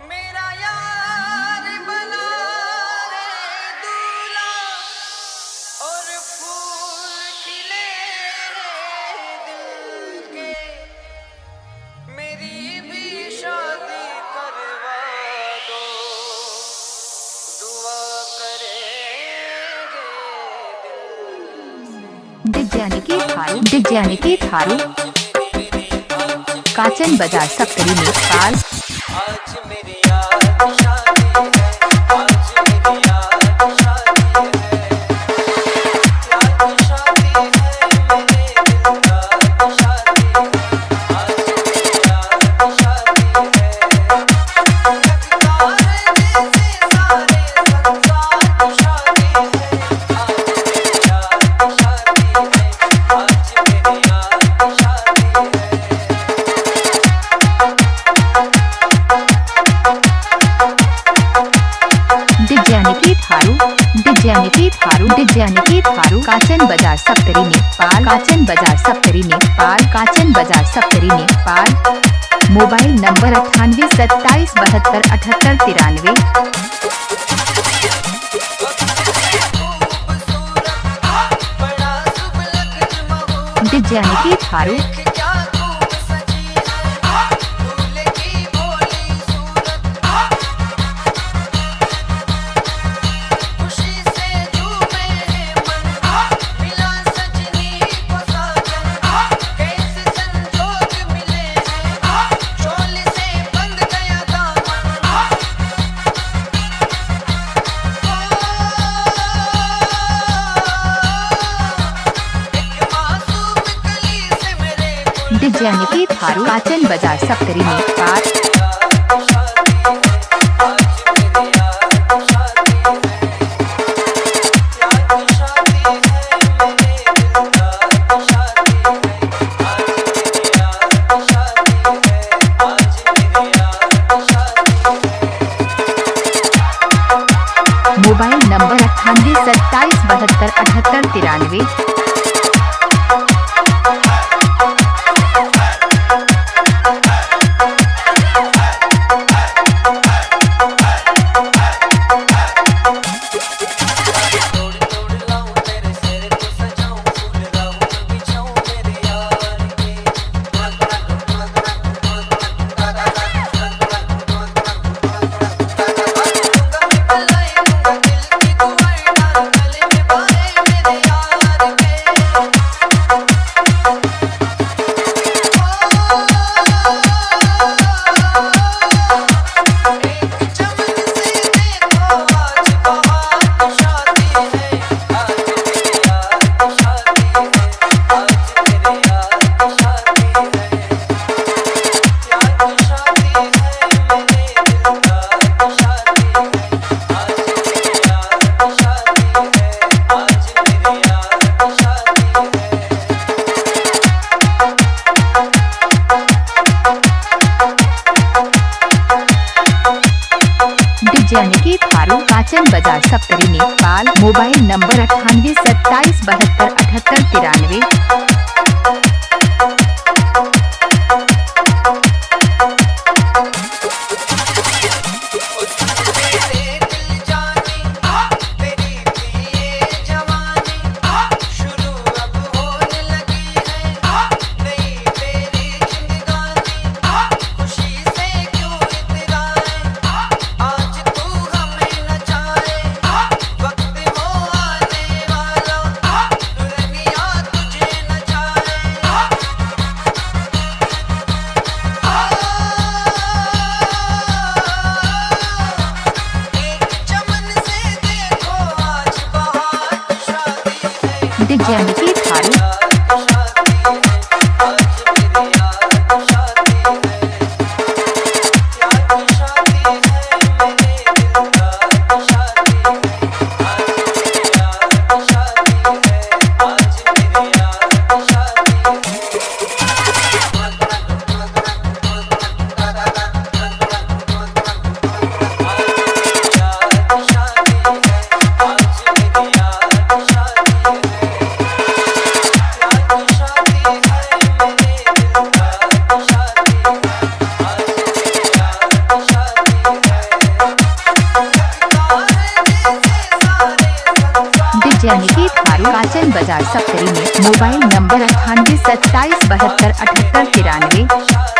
मेरा यार बना रे दूल्हा और फूल खिले रे दिल के। मेरी भी शादी करवा दो, दुआ करेंगे दिल की थारू काचन बाजार सप्तरी नेपाल। आज मेरी यार शादी है, आज मेरी यार शादी है, यार शादी है, मेरे दिल का शादी है। आज मेरी यार शादी है, लगता है जैसे सारे संसार की शादी है। आज मेरी यार शादी है, आज मेरी यार शादी है। डिजानिकी थारू काचन बाजार सप्तरी नेपाल। Mobile number 98 27 72 78 93। डिजानिकी थारू क्या खूब सजी है दूल्हे की भोली सूरत, खुशी से झूमे मन, मिला सजनी को साजन, कैसे संजोग मिले हैं, शोले से बंध गया दामन। एक मासूम कली से मेरे डिजानिकी थारू काचन बाजार सप्तरी नेपाल। Mobile number 98 27 72 78 93। डिजानिकी थारू काचन बाजार सप्तरी नेपाल। Mobile number 98 27 72 78 93। वक्त वो आने वाला दुल्हनिया तुझे न मुखिया निकेत फारूक काचन बाजार सप्तरी में। Mobile number 98 27 72 78 93।